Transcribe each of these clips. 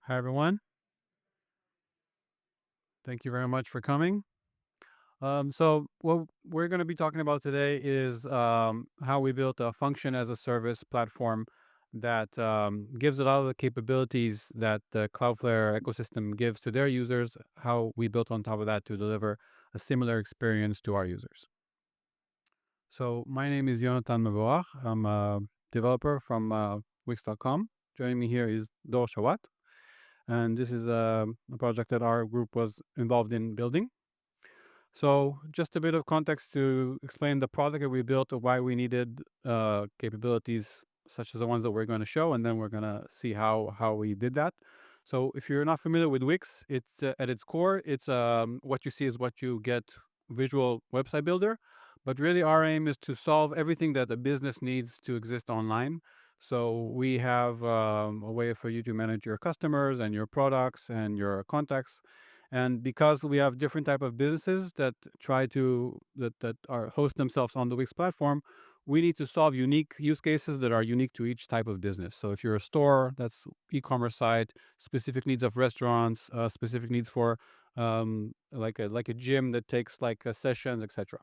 Hi, everyone. Thank you very much for coming. So, what we're going to be talking about today is how we built a function as a service platform that gives a lot of the capabilities that the Cloudflare ecosystem gives to their users, how we built on top of that to deliver a similar experience to our users. So, my name is Jonathan Mevorach. I'm a developer from Wix.com. Joining me here is Dor Shawat. And this is a project that our group was involved in building. So, just a bit of context to explain the product that we built, or why we needed capabilities such as the ones that we're going to show, and then we're going to see how we did that. So, if you're not familiar with Wix, it's at its core, it's what you see is what you get, visual website builder. But really, our aim is to solve everything that a business needs to exist online. So we have a way for you to manage your customers and your products and your contacts. And because we have different type of businesses that try to that are host themselves on the Wix platform, we need to solve unique use cases that are unique to each type of business. So if you're a store, that's e-commerce site, specific needs of restaurants, specific needs for like a gym that takes sessions, etc.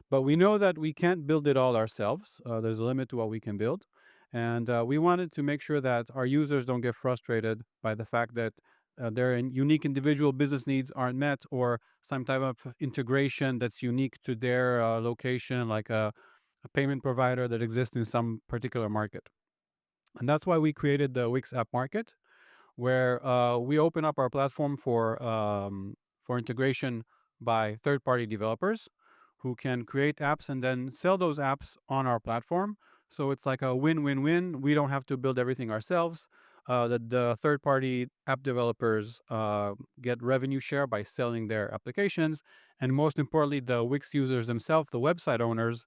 But we know that we can't build it all ourselves. There's a limit to what we can build. And we wanted to make sure that our users don't get frustrated by the fact that their unique individual business needs aren't met, or some type of integration that's unique to their location, like a payment provider that exists in some particular market. And that's why we created the Wix App Market, where we open up our platform for integration by third-party developers who can create apps and then sell those apps on our platform. So it's like a win-win-win. We don't have to build everything ourselves. The third-party app developers get revenue share by selling their applications, and most importantly, the Wix users themselves, the website owners,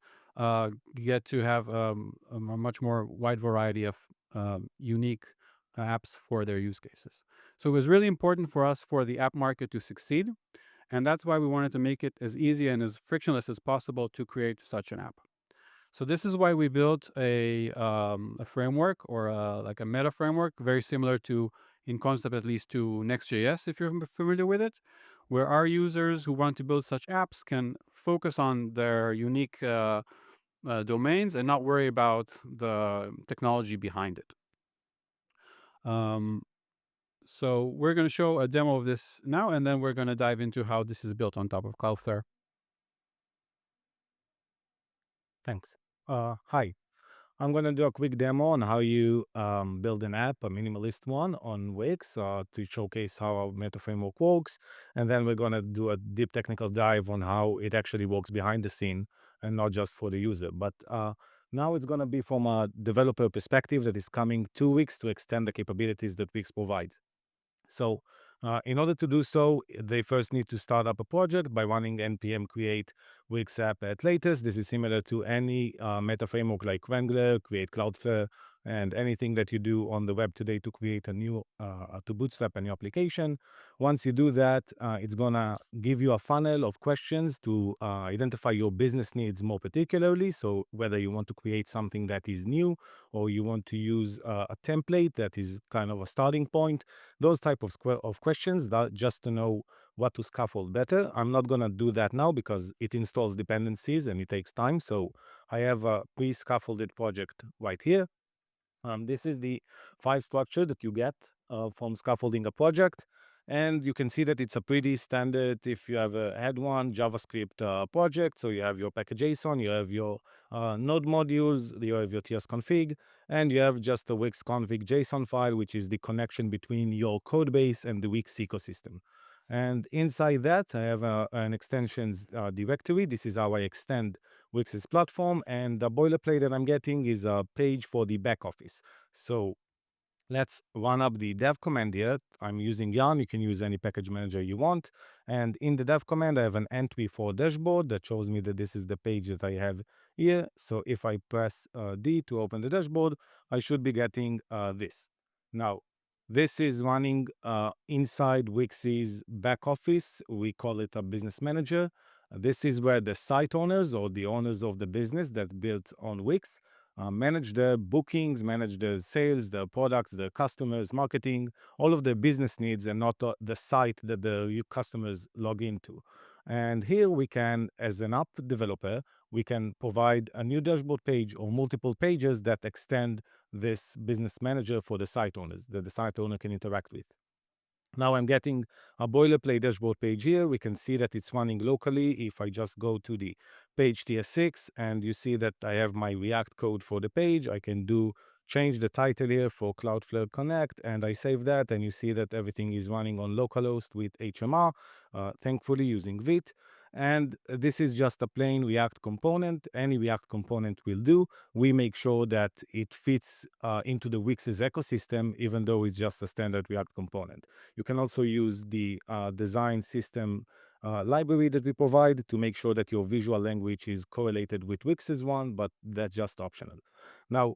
get to have a much more wide variety of unique apps for their use cases. So it was really important for us for the app market to succeed. And that's why we wanted to make it as easy and as frictionless as possible to create such an app. So this is why we built a framework, or like a meta framework, very similar to, in concept at least, to Next.js, if you're familiar with it, where our users who want to build such apps can focus on their unique domains and not worry about the technology behind it. Um, So we're going to show a demo of this now, and then we're going to dive into how this is built on top of Cloudflare. Thanks. Hi. I'm going to do a quick demo on how you build an app, a minimalist one on Wix, to showcase how our meta framework works. And then we're going to do a deep technical dive on how it actually works behind the scene and not just for the user. But now it's going to be from a developer perspective that is coming to Wix to extend the capabilities that Wix provides. So, in order to do so, they first need to start up a project by running npm create Wix app at latest. This is similar to any meta framework like Wrangler, create Cloudflare, and anything that you do on the web today to create a new to bootstrap a new application. Once you do that, it's gonna give you a funnel of questions to identify your business needs more particularly. So whether you want to create something that is new, or you want to use a template that is kind of a starting point, those type of questions, that just to know what to scaffold better. I'm not going to do that now because it installs dependencies and it takes time. So I have a pre-scaffolded project right here. This is the file structure that you get from scaffolding a project. And you can see that it's a pretty standard, if you have a head one, JavaScript project. So you have your package.json, you have your node modules, you have your TS config, and you have just a Wix config JSON file, which is the connection between your code base and the Wix ecosystem. And inside that, I have an extensions directory. This is how I extend Wix's platform. And the boilerplate that I'm getting is a page for the back office. So let's run up the dev command here. I'm using Yarn. You can use any package manager you want. And in the dev command, I have an entry for dashboard that shows me that this is the page that I have here. So if I press D to open the dashboard, I should be getting this. Now, this is running inside Wix's back office. We call it a business manager. This is where the site owners or the owners of the business that built on Wix manage their bookings, manage their sales, their products, their customers, marketing, all of their business needs, and not the site that the customers log into. And here we can, as an app developer, we can provide a new dashboard page or multiple pages that extend this business manager for the site owners that the site owner can interact with. Now I'm getting a boilerplate dashboard page here. We can see that it's running locally. If I just go to the page TS6 and you see that I have my React code for the page, I can change the title here for Cloudflare Connect, and I save that, and you see that everything is running on localhost with HMR, thankfully using Vite. And this is just a plain React component. Any React component will do. We make sure that it fits into the Wix's ecosystem, even though it's just a standard React component. You can also use the design system library that we provide to make sure that your visual language is correlated with Wix's one, but that's just optional. Now,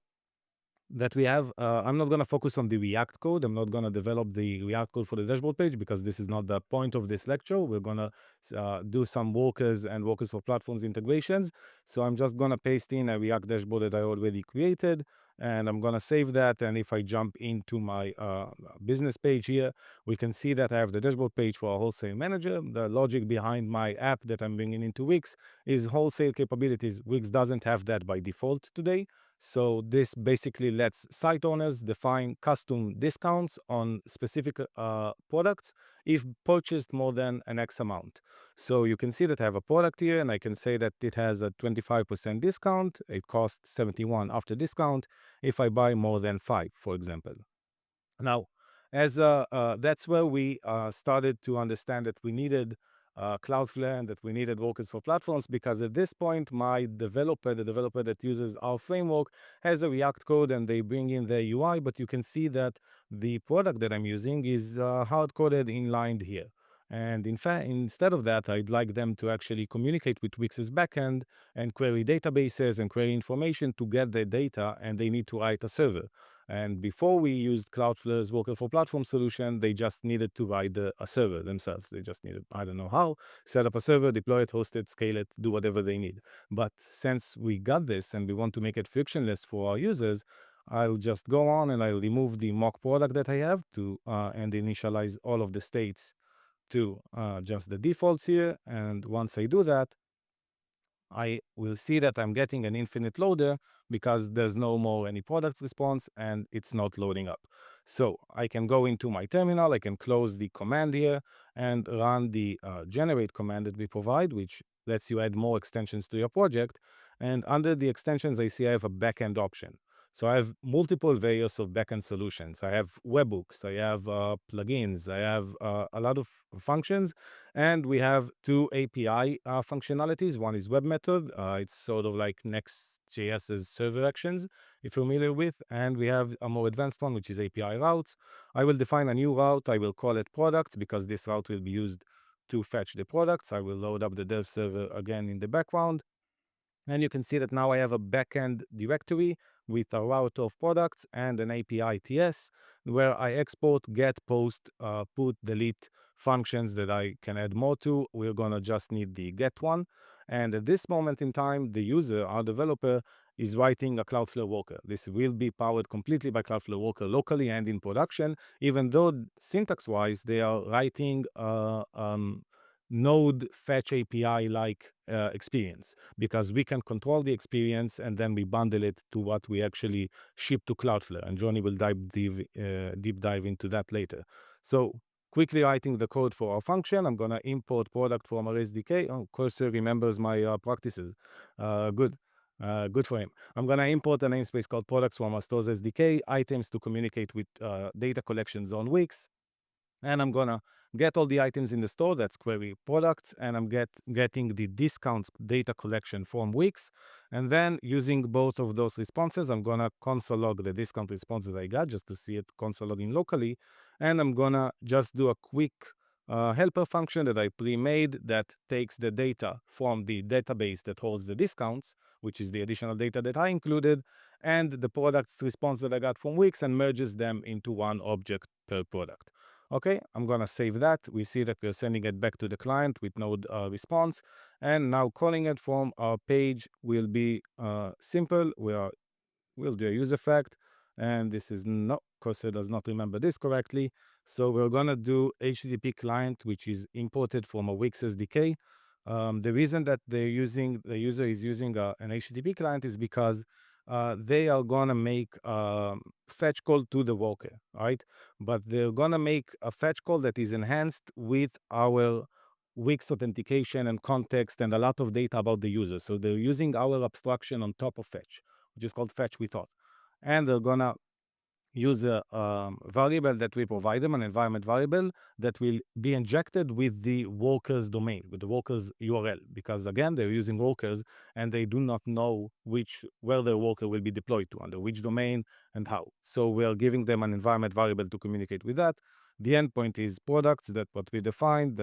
that we have. I'm not going to focus on the React code. I'm not going to develop the React code for the dashboard page because this is not the point of this lecture. We're going to do some workers and workers for platforms integrations. So I'm just going to paste in a React dashboard that I already created, and I'm going to save that. And if I jump into my business page here, we can see that I have the dashboard page for a wholesale manager. The logic behind my app that I'm bringing into Wix is wholesale capabilities. Wix doesn't have that by default today. So this basically lets site owners define custom discounts on specific products if purchased more than an X amount. So you can see that I have a product here, and I can say that it has a 25% discount. It costs 71 after discount if I buy more than 5, for example. Now, as that's where we started to understand that we needed Cloudflare and that we needed workers for platforms, because at this point, my developer, the developer that uses our framework, has a React code and they bring in their UI, but you can see that the product that I'm using is hard-coded inlined here. And in fact, instead of that, I'd like them to actually communicate with Wix's backend and query databases and query information to get their data, and they need to write a server. And before we used Cloudflare's Worker for Platform solution, they just needed to write a server themselves. They just needed, I don't know how, set up a server, deploy it, host it, scale it, do whatever they need. But since we got this and we want to make it frictionless for our users, I'll just go on and I'll remove the mock product that I have to and initialize all of the states to just the defaults here. And once I do that, I will see that I'm getting an infinite loader because there's no more any products response and it's not loading up. So I can go into my terminal, I can close the command here and run the generate command that we provide, which lets you add more extensions to your project. And under the extensions, I see I have a backend option. So I have multiple various of backend solutions. I have webhooks, I have plugins, I have a lot of functions, and we have two API functionalities. One is web method. It's sort of like Next.js's server actions, if you're familiar with. And we have a more advanced one, which is API routes. I will define a new route. I will call it products because this route will be used to fetch the products. I will load up the dev server again in the background. And you can see that now I have a backend directory with a route of products and an API TS where I export, get, post, put, delete functions that I can add more to. We're going to just need the get one. And at this moment in time, the user, our developer, is writing a Cloudflare worker. This will be powered completely by Cloudflare worker locally and in production, even though syntax-wise, they are writing node fetch API like experience, because we can control the experience and then we bundle it to what we actually ship to Cloudflare. And Johnny will deep dive into that later. So quickly writing the code for our function, I'm going to import product from our SDK. Oh, Cursor remembers my practices. Good. Good for him. I'm going to import a namespace called products from our stores SDK, items to communicate with data collections on Wix. And I'm gonna get all the items in the store, that's query products, and I'm getting the discounts data collection from Wix. And then using both of those responses, I'm gonna console log the discount responses I got just to see it console logging locally. And I'm gonna just do a quick helper function that I pre-made that takes the data from the database that holds the discounts, which is the additional data that I included, and the products response that I got from Wix, and merges them into one object per product. Okay, I'm gonna save that. We see that we're sending it back to the client with no response. And now calling it from our page will be simple. We are we'll do a use effect. And this is not, Cursor does not remember this correctly. So we're gonna do HTTP client, which is imported from a Wix SDK. The reason that the user is using an HTTP client is because they are gonna make fetch call to the worker, right? But they're gonna make a fetch call that is enhanced with our Wix authentication and context and a lot of data about the user. So they're using our abstraction on top of fetch, which is called fetch with auth. And they're gonna use a variable that we provide them, an environment variable that will be injected with the worker's domain, with the worker's URL, because again, they're using workers and they do not know where their worker will be deployed to, under which domain and how. So we are giving them an environment variable to communicate with that. The endpoint is products, that's what we defined,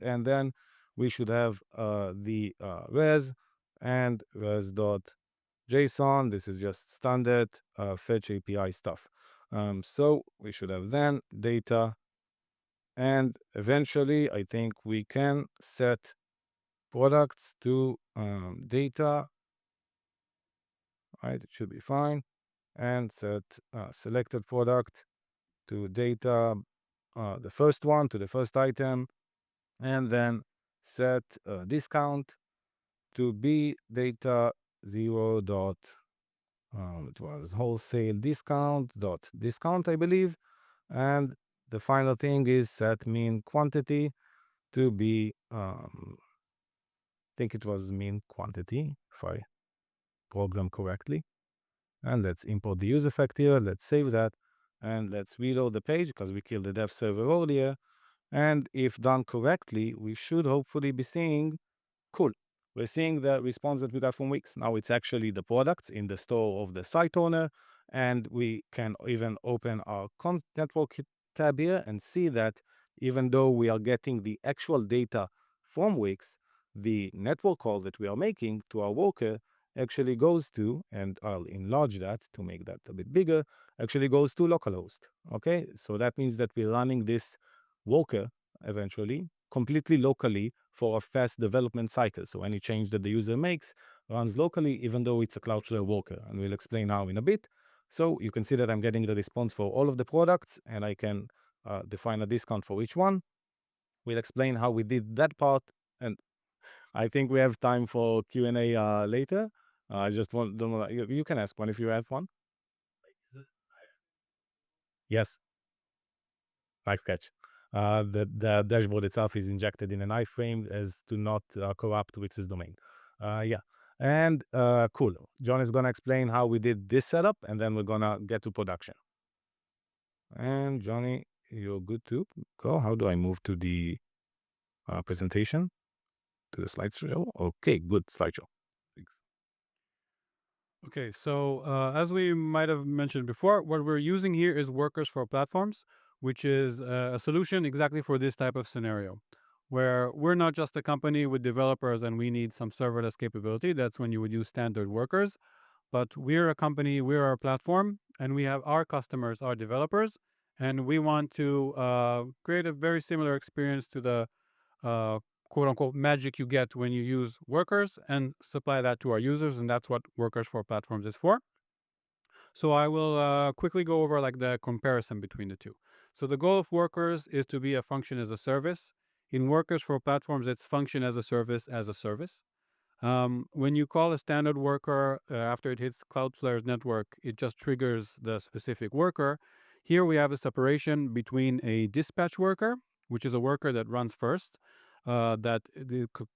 and then we should have the res and res dot JSON. This is just standard fetch API stuff. So we should have then data, and eventually I think we can set products to data, right? It should be fine. And set selected product to data, the first one to the first item, and then set discount to be data 0 dot it was wholesale discount, I believe. And the final thing is set mean quantity to be, I think it was mean quantity, if I program correctly. And let's import the use effect here. Let's save that. And let's reload the page because we killed the dev server earlier. And if done correctly, we should hopefully be seeing, cool. We're seeing the response that we got from Wix. Now it's actually the products in the store of the site owner. And we can even open our network tab here and see that even though we are getting the actual data from Wix, the network call that we are making to our worker actually goes to, and I'll enlarge that to make that a bit bigger, actually goes to localhost. Okay, so that means that we're running this worker eventually completely locally for a fast development cycle. So any change that the user makes runs locally, even though it's a Cloudflare worker. And we'll explain now in a bit. So you can see that I'm getting the response for all of the products, and I can define a discount for each one. We'll explain how we did that part, and I think we have time for Q&A later. I just don't want you can ask one if you have one. Yes. Nice catch. The dashboard itself is injected in an iframe as to not corrupt Wix's domain. Yeah. And cool. John is going to explain how we did this setup, and then we're going to get to production. And Johnny, you're good to go. How do I move to the presentation? To the slideshow? Okay, good slideshow. Thanks. Okay, so as we might have mentioned before, what we're using here is Workers for Platforms, which is a solution exactly for this type of scenario, where we're not just a company with developers and we need some serverless capability. That's when you would use standard Workers. But we're a company, we're a platform, and we have our customers, our developers, and we want to create a very similar experience to the uh, quote unquote magic you get when you use Workers and supply that to our users. And that's what Workers for Platforms is for. So I will quickly go over like the comparison between the two. So the goal of Workers is to be a function as a service. In Workers for Platforms, it's function as a service as a service. When you call a standard worker after it hits Cloudflare's network, it just triggers the specific worker. Here we have a separation between a dispatch worker, which is a worker that runs first, that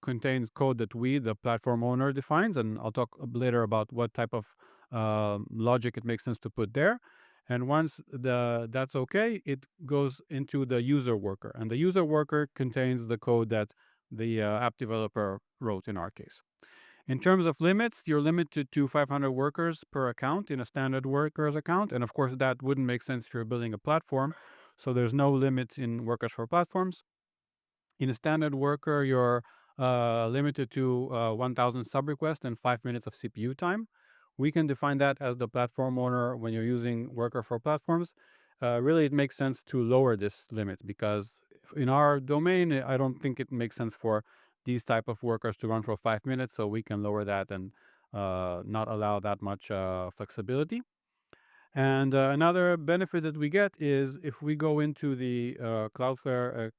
contains code that we, the platform owner, defines. And I'll talk later about what type of logic it makes sense to put there. And once that's okay, it goes into the user worker. And the user worker contains the code that the app developer wrote in our case. In terms of limits, you're limited to 500 workers per account in a standard workers account. And of course, that wouldn't make sense if you're building a platform. So there's no limit in workers for platforms. In a standard worker, you're limited to 1,000 sub requests and 5 minutes of CPU time. We can define that as the platform owner when you're using worker for platforms. Really, it makes sense to lower this limit because in our domain, I don't think it makes sense for these type of workers to run for 5 minutes. So we can lower that and not allow that much flexibility. And another benefit that we get is if we go into the Cloudflare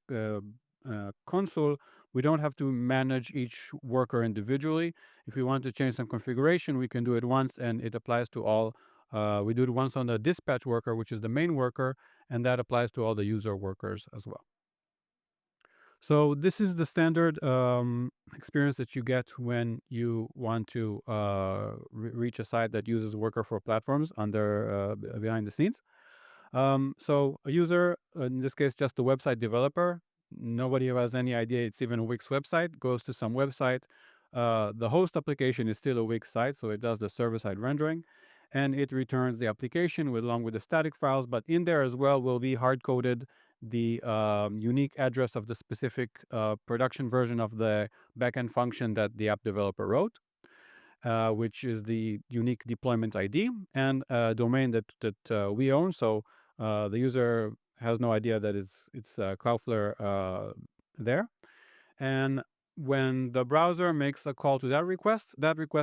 console, we don't have to manage each worker individually. If we want to change some configuration, we can do it once and it applies to all. We do it once on the dispatch worker, which is the main worker, and that applies to all the user workers as well. So this is the standard experience that you get when you want to reach a site that uses Worker for platforms under behind the scenes. So a user, in this case, just a website developer, nobody who has any idea it's even a Wix website, goes to some website. The host application is still a Wix site, so it does the server-side rendering, and it returns the application along with the static files. But in there as well will be hard-coded the unique address of the specific production version of the backend function that the app developer wrote, which is the unique deployment ID and a domain that we own. So the user has no idea that it's Cloudflare there. And when the browser makes a call to that request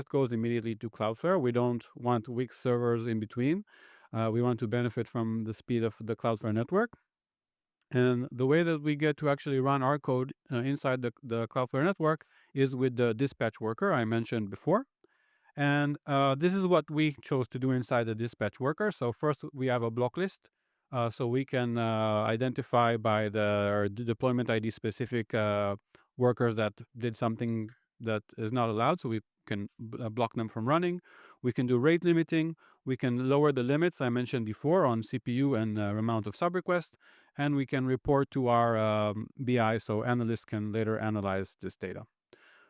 goes immediately to Cloudflare. We don't want weak servers in between. We want to benefit from the speed of the Cloudflare network. And the way that we get to actually run our code inside the Cloudflare network is with the dispatch worker I mentioned before. And this is what we chose to do inside the dispatch worker. So first we have a block list. So we can identify by the deployment ID specific workers that did something that is not allowed. So we can block them from running. We can do rate limiting. We can lower the limits I mentioned before on CPU and amount of sub requests. And we can report to our BI so analysts can later analyze this data.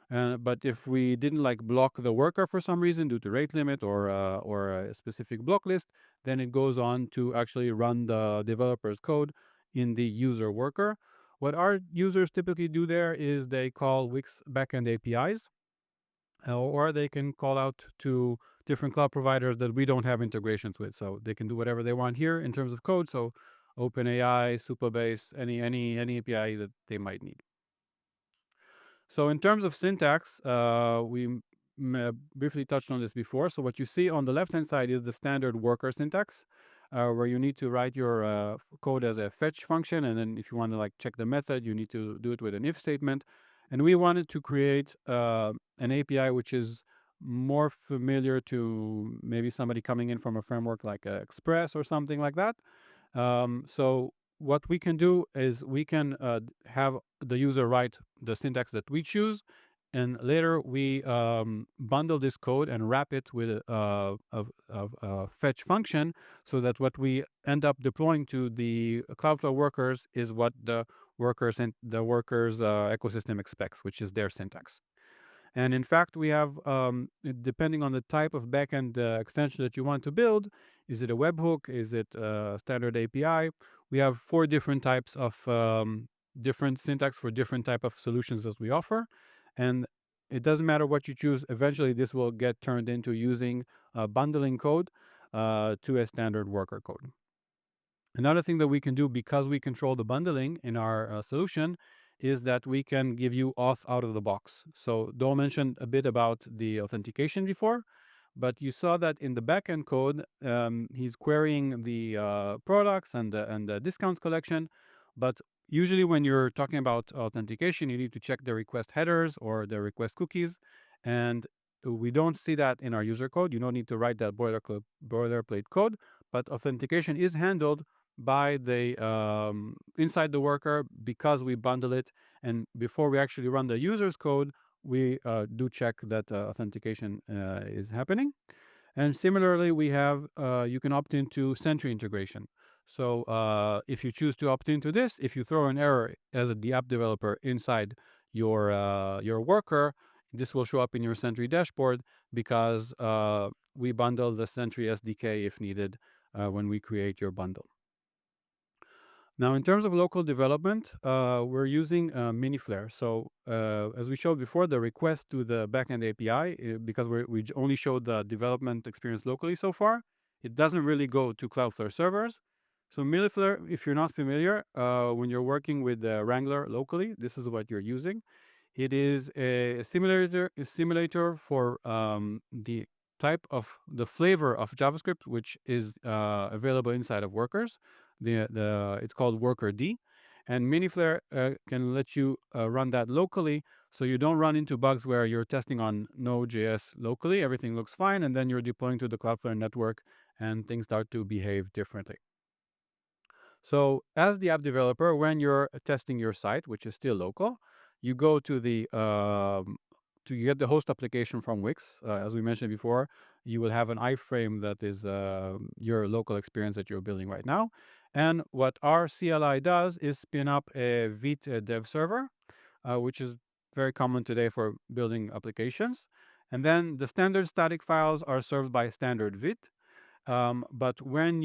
But if we didn't like block the worker for some reason due to rate limit or a specific block list, then it goes on to actually run the developer's code in the user worker. What our users typically do there is they call Wix backend APIs, or they can call out to different cloud providers that we don't have integrations with. So they can do whatever they want here in terms of code. So OpenAI, Supabase, any API that they might need. So in terms of syntax, we briefly touched on this before. So what you see on the left-hand side is the standard worker syntax, where you need to write your code as a fetch function, and then if you want to like check the method, you need to do it with an if statement. And we wanted to create an API which is more familiar to maybe somebody coming in from a framework like Express or something like that. So what we can do is we can have the user write the syntax that we choose, and later we bundle this code and wrap it with a fetch function, so that what we end up deploying to the Cloudflare workers is what the workers and the workers ecosystem expects, which is their syntax. And in fact, we have, depending on the type of backend extension that you want to build, is it a webhook? Is it a standard API? We have 4 different types of different syntax for different type of solutions that we offer. And it doesn't matter what you choose. Eventually, this will get turned into using bundling code to a standard worker code. Another thing that we can do, because we control the bundling in our solution, is that we can give you auth out of the box. So Dol mentioned a bit about the authentication before, but you saw that in the backend code, he's querying the products and the discounts collection. But usually when you're talking about authentication, you need to check the request headers or the request cookies. And we don't see that in our user code. You don't need to write that boilerplate code, but authentication is handled by the inside the worker because we bundle it, and before we actually run the user's code, we do check that authentication is happening. And similarly, we have you can opt into Sentry integration. So if you choose to opt into this, if you throw an error as the app developer inside your worker, this will show up in your Sentry dashboard because we bundle the Sentry SDK if needed when we create your bundle. Now, in terms of local development, we're using Miniflare. So as we showed before, the request to the backend API, because we only showed the development experience locally so far, it doesn't really go to Cloudflare servers. So Miniflare, if you're not familiar, when you're working with Wrangler locally, this is what you're using. It is a simulator for the type of the flavor of JavaScript, which is available inside of workers. It's called worker D, and Miniflare can let you run that locally, so you don't run into bugs where you're testing on Node.js locally. Everything looks fine, and then you're deploying to the Cloudflare network, and things start to behave differently. So as the app developer, when you're testing your site, which is still local, you go to to get the host application from Wix. As we mentioned before, you will have an iframe that is your local experience that you're building right now. And what our CLI does is spin up a Vite dev server, which is very common today for building applications. And then the standard static files are served by standard Vite. But when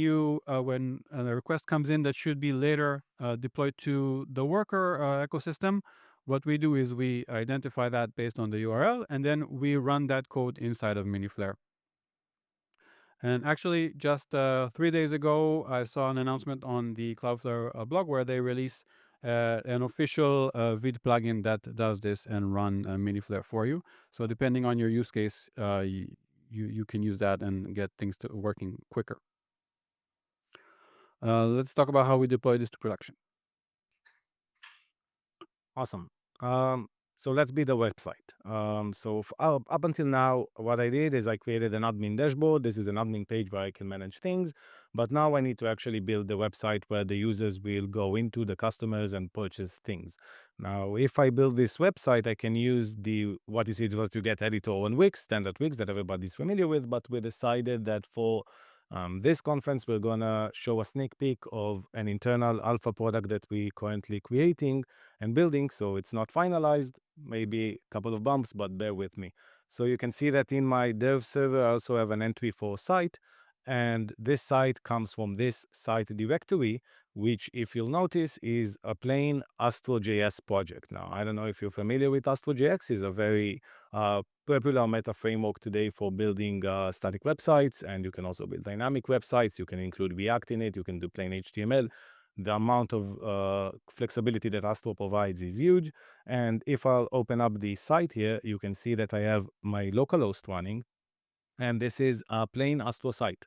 a request comes in that should be later deployed to the worker ecosystem, what we do is we identify that based on the URL, and then we run that code inside of Miniflare. And actually, just 3 days ago, I saw an announcement on the Cloudflare blog where they release an official Vid plugin that does this and run Miniflare for you. So depending on your use case, you can use that and get things to working quicker. Let's talk about how we deploy this to production. Awesome. So let's build a website. Up until now, what I did is I created an admin dashboard. This is an admin page where I can manage things. But now I need to actually build the website where the users will go into, the customers, and purchase things. Now, if I build this website, I can use the what you see it was to get editor on Wix, standard Wix that everybody's familiar with. But we decided that for this conference, we're gonna show a sneak peek of an internal alpha product that we currently creating and building. So it's not finalized, maybe a couple of bumps, but bear with me. So you can see that in my dev server, I also have an entry for site. And this site comes from this site directory, which, if you'll notice, is a plain Astro.js project. Now, I don't know if you're familiar with Astro.js. It's a very popular meta framework today for building static websites, and you can also build dynamic websites. You can include React in it. You can do plain HTML. The amount of flexibility that Astro provides is huge. And if I'll open up the site here, you can see that I have my localhost running, and this is a plain Astro site.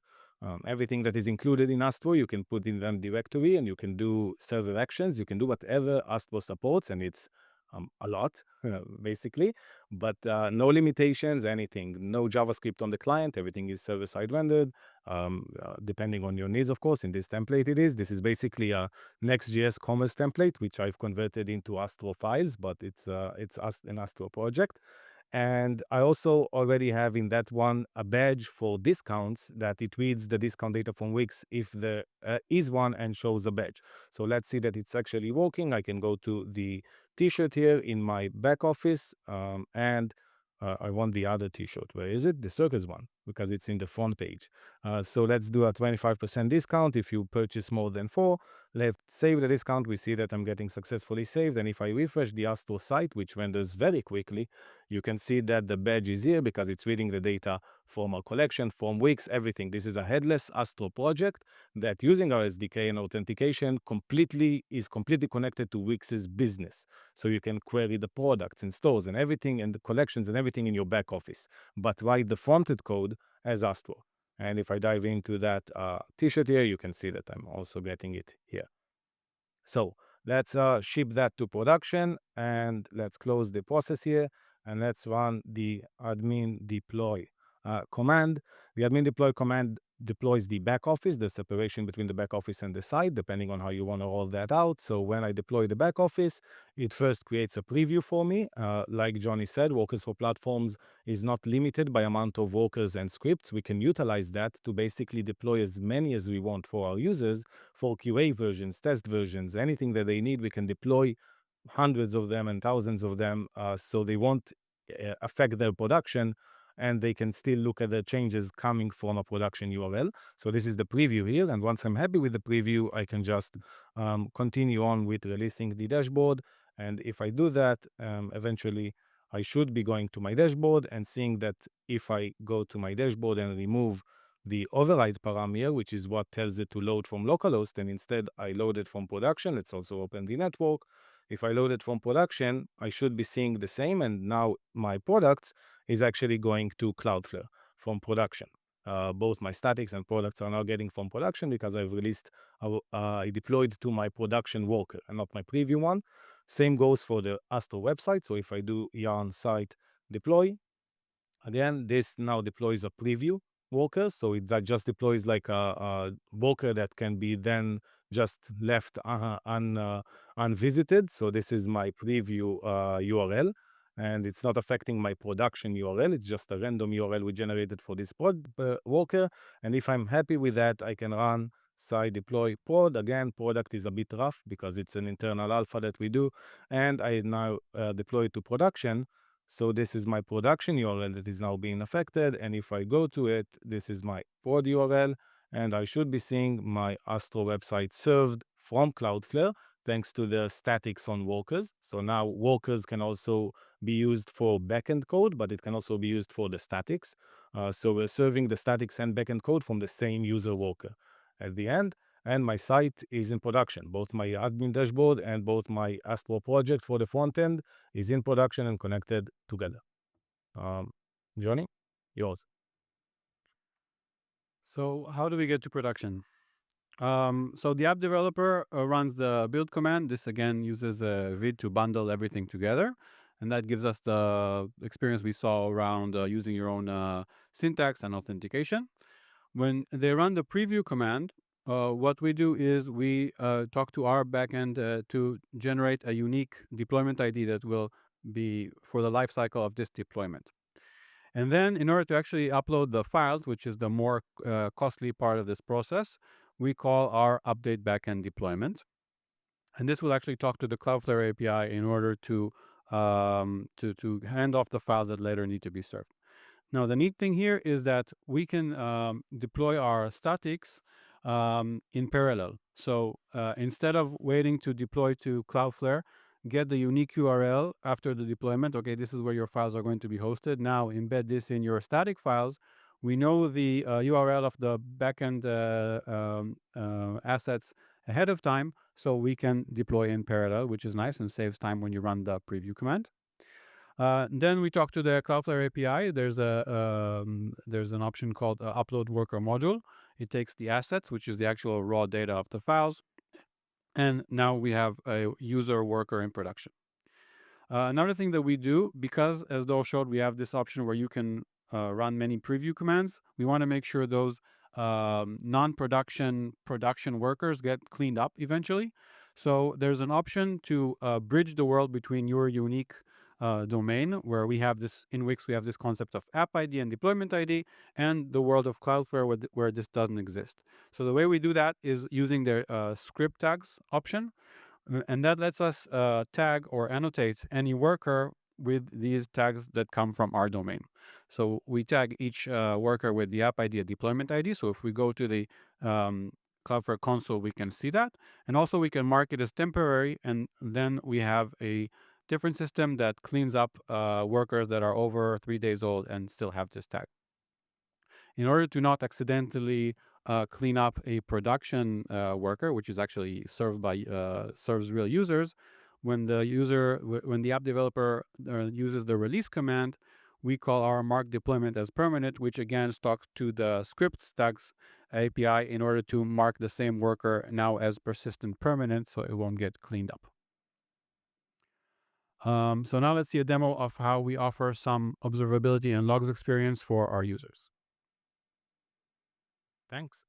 Everything that is included in Astro, you can put in that directory, and you can do server actions. You can do whatever Astro supports, and it's a lot, basically. But no limitations, anything. No JavaScript on the client. Everything is server-side rendered, depending on your needs, of course. In this template it is. This is basically a Next.js commerce template, which I've converted into Astro files, but it's an Astro project. And I also already have in that one a badge for discounts that it reads the discount data from Wix if there is one and shows a badge. So let's see that it's actually working. I can go to the t-shirt here in my back office, and I want the other t-shirt. Where is it? The circus one, because it's in the front page. So let's do a 25% discount if you purchase more than 4. Let's save the discount. We see that I'm getting successfully saved. And if I refresh the Astro site, which renders very quickly, you can see that the badge is here because it's reading the data from our collection, from Wix, everything. This is a headless Astro project that, using our SDK and authentication, is completely connected to Wix's business. So you can query the products and stores and everything and the collections and everything in your back office, but write the fronted code as Astro. And if I dive into that t-shirt here, you can see that I'm also getting it here. So let's ship that to production, and let's close the process here, and let's run the admin deploy command. The admin deploy command deploys the back office, the separation between the back office and the site, depending on how you want to roll that out. So when I deploy the back office, it first creates a preview for me. Like Johnny said, Workers for Platforms is not limited by amount of workers and scripts. We can utilize that to basically deploy as many as we want for our users. For QA versions, test versions, anything that they need, we can deploy hundreds of them and thousands of them, so they won't affect their production, and they can still look at the changes coming from a production URL. So this is the preview here, and once I'm happy with the preview, I can just continue on with releasing the dashboard. And if I do that, eventually I should be going to my dashboard and seeing that if I go to my dashboard and remove the override parameter, which is what tells it to load from localhost, and instead I load it from production. Let's also open the network. If I load it from production, I should be seeing the same. And now my products is actually going to Cloudflare from production. Both my statics and products are now getting from production because I've released, I deployed to my production worker and not my preview one. Same goes for the Astro website. So if I do yarn site deploy, again, this now deploys a preview worker. So that just deploys like a worker that can be then just left unvisited. So this is my preview URL. And it's not affecting my production URL. It's just a random URL we generated for this worker. And if I'm happy with that, I can run site deploy prod. Again, product is a bit rough because it's an internal alpha that we do. And I now deploy it to production. So this is my production URL that is now being affected. And if I go to it, this is my prod URL. And I should be seeing my Astro website served from Cloudflare thanks to the statics on workers. So now workers can also be used for backend code, but it can also be used for the statics. So we're serving the statics and backend code from the same user worker at the end. And my site is in production. Both my admin dashboard and both my Astro project for the front end is in production and connected together. Um, Johnny, yours. So how do we get to production? So the app developer runs the build command. This again uses a vid to bundle everything together. And that gives us the experience we saw around using your own syntax and authentication. When they run the preview command, what we do is we talk to our backend to generate a unique deployment ID that will be for the lifecycle of this deployment. And then in order to actually upload the files, which is the more costly part of this process, we call our update backend deployment. And this will actually talk to the Cloudflare API in order to hand off the files that later need to be served. Now, the neat thing here is that we can deploy our statics in parallel. So instead of waiting to deploy to Cloudflare, get the unique URL after the deployment. Okay, this is where your files are going to be hosted. Now embed this in your static files. We know the URL of the backend assets ahead of time, so we can deploy in parallel, which is nice and saves time when you run the preview command. Then we talk to the Cloudflare API. There's an option called Upload Worker Module. It takes the assets, which is the actual raw data of the files, and now we have a user worker in production. Another thing that we do, because as Dol showed, we have this option where you can run many preview commands. We want to make sure those non-production production workers get cleaned up eventually. So there's an option to bridge the world between your unique domain, where we have this in Wix, we have this concept of app ID and deployment ID, and the world of Cloudflare where this doesn't exist. So the way we do that is using their script tags option. And that lets us tag or annotate any worker with these tags that come from our domain. So we tag each worker with the app ID and deployment ID. So if we go to the Cloudflare console, we can see that. And also we can mark it as temporary. And then we have a different system that cleans up workers that are over 3 days old and still have this tag. In order to not accidentally clean up a production worker, which is actually serves real users, when the app developer uses the release command, we call our mark deployment as permanent, which again talks to the script tags API in order to mark the same worker now as persistent permanent, so it won't get cleaned up. So now let's see a demo of how we offer some observability and logs experience for our users. Thanks.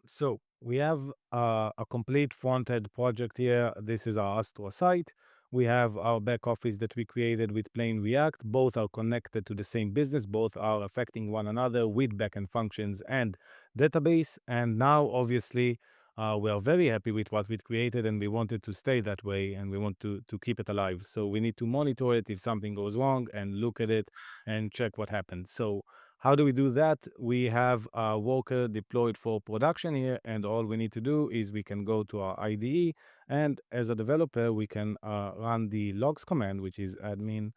So we have a complete front-end project here. This is our Astro site. We have our back office that we created with plain React. Both are connected to the same business. Both are affecting one another with backend functions and database. And now, obviously, we are very happy with what we created, and we want it to stay that way, and we want to keep it alive. So we need to monitor it if something goes wrong and look at it and check what happened. So how do we do that? We have a worker deployed for production here, and all we need to do is we can go to our IDE, and as a developer, we can run the logs command, which is admin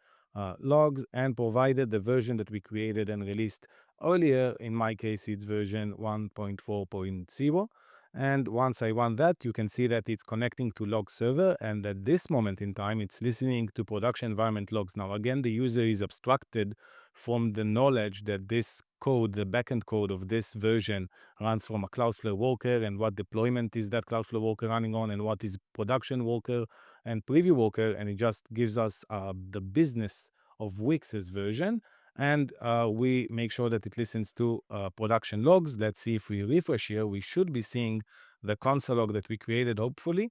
logs, and provided the version that we created and released earlier, in my case, it's version 1.4.0. And once I run that, you can see that it's connecting to log server. And at this moment in time, it's listening to production environment logs. Now, again, the user is abstracted from the knowledge that this code, the backend code of this version, runs from a Cloudflare worker, and what deployment is that Cloudflare worker running on, and what is production worker and preview worker. And it just gives us the business of Wix's version. And we make sure that it listens to production logs. Let's see if we refresh here, we should be seeing the console log that we created, hopefully.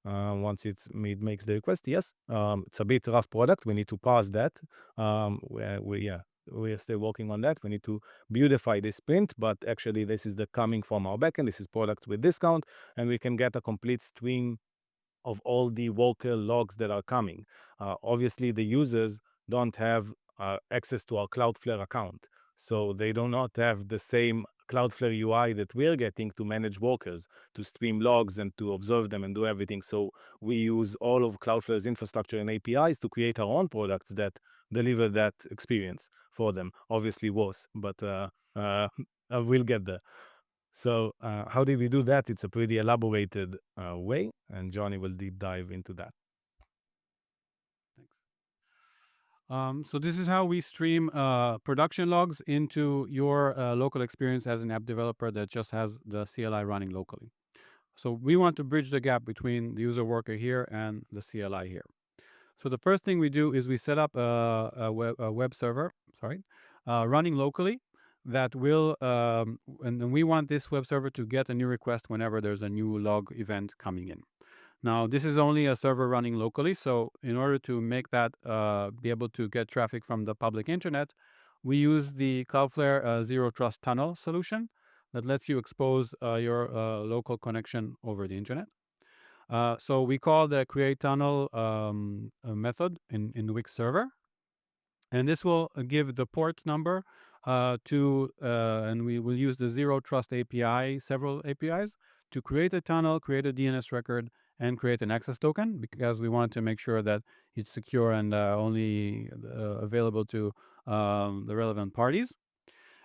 Once it makes the request, yes. It's a bit rough product. We need to parse that. We are still working on that. We need to beautify this print, but actually this is the coming from our backend. This is products with discount, and we can get a complete stream of all the worker logs that are coming. Obviously, the users don't have access to our Cloudflare account, so they do not have the same Cloudflare UI that we're getting to manage workers, to stream logs and to observe them and do everything. So we use all of Cloudflare's infrastructure and APIs to create our own products that deliver that experience for them. Obviously worse, but uh, we'll get there. So how did we do that? It's a pretty elaborated way, and Johnny will deep dive into that. Thanks. So this is how we stream production logs into your local experience as an app developer that just has the CLI running locally. So we want to bridge the gap between the user worker here and the CLI here. So the first thing we do is we set up a web server, running locally that will, and we want this web server to get a new request whenever there's a new log event coming in. Now, this is only a server running locally, so in order to make that be able to get traffic from the public internet, we use the Cloudflare Zero Trust Tunnel solution that lets you expose your local connection over the internet. So we call the create tunnel method in Wix server, and this will give the port number and we will use the Zero Trust API, several APIs, to create a tunnel, create a DNS record, and create an access token, because we want to make sure that it's secure and only available to the relevant parties.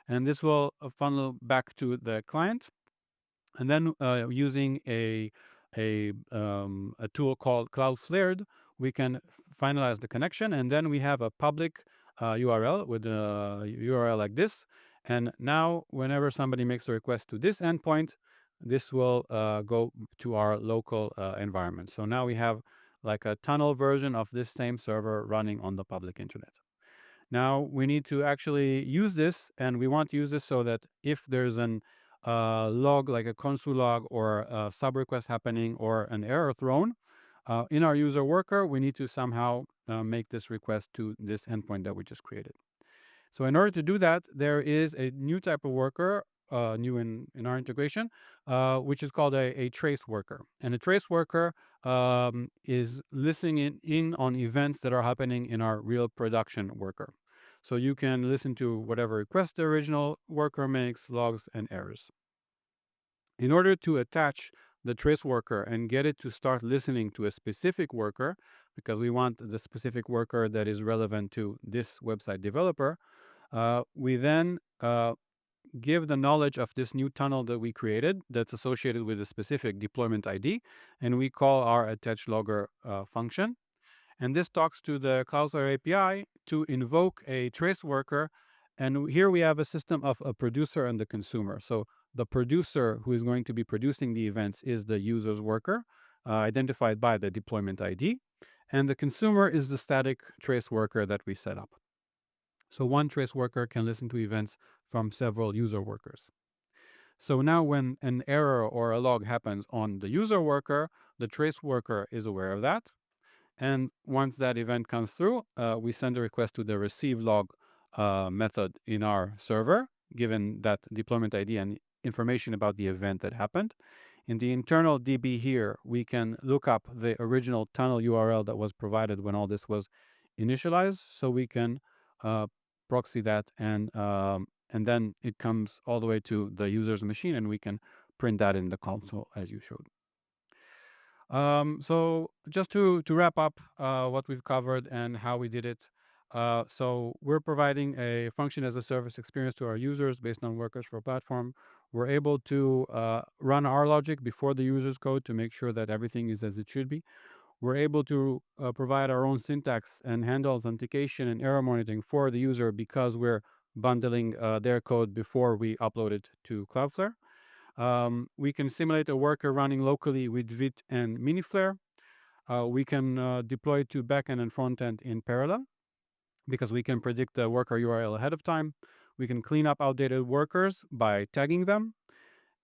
And this will funnel back to the client. And then using a tool called Cloudflared, we can finalize the connection, and then we have a public URL with a URL like this. And now, whenever somebody makes a request to this endpoint, this will go to our local environment. So now we have like a tunnel version of this same server running on the public internet. Now we need to actually use this, and we want to use this so that if there's an log, like a console log or a sub request happening or an error thrown in our user worker, we need to somehow make this request to this endpoint that we just created. So in order to do that, there is a new type of worker, new in our integration, which is called a trace worker. And a trace worker is listening in on events that are happening in our real production worker. So you can listen to whatever request the original worker makes, logs, and errors. In order to attach the trace worker and get it to start listening to a specific worker, because we want the specific worker that is relevant to this website developer, we then give the knowledge of this new tunnel that we created that's associated with a specific deployment ID, and we call our attach logger function. And this talks to the Cloudflare API to invoke a trace worker. And here we have a system of a producer and the consumer. So the producer who is going to be producing the events is the user's worker, identified by the deployment ID. And the consumer is the static trace worker that we set up. So one trace worker can listen to events from several user workers. So now when an error or a log happens on the user worker, the trace worker is aware of that. And once that event comes through, we send a request to the receive log method in our server, given that deployment ID and information about the event that happened. In the internal DB here, we can look up the original tunnel URL that was provided when all this was initialized, so we can proxy that, and then it comes all the way to the user's machine, and we can print that in the console as you showed. So just to wrap up what we've covered and how we did it. So we're providing a function as a service experience to our users based on workers for platform. We're able to run our logic before the user's code to make sure that everything is as it should be. We're able to provide our own syntax and handle authentication and error monitoring for the user because we're bundling their code before we upload it to Cloudflare. We can simulate a worker running locally with Vite and Miniflare. We can deploy to backend and frontend in parallel because we can predict the worker URL ahead of time. We can clean up outdated workers by tagging them.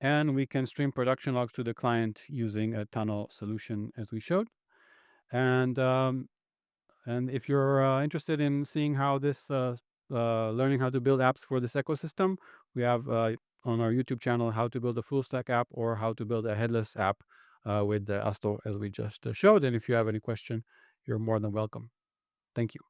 And we can stream production logs to the client using a tunnel solution as we showed. And if you're interested in seeing how this, learning how to build apps for this ecosystem, we have on our YouTube channel how to build a full stack app or how to build a headless app with Asto as we just showed. And if you have any question, you're more than welcome. Thank you.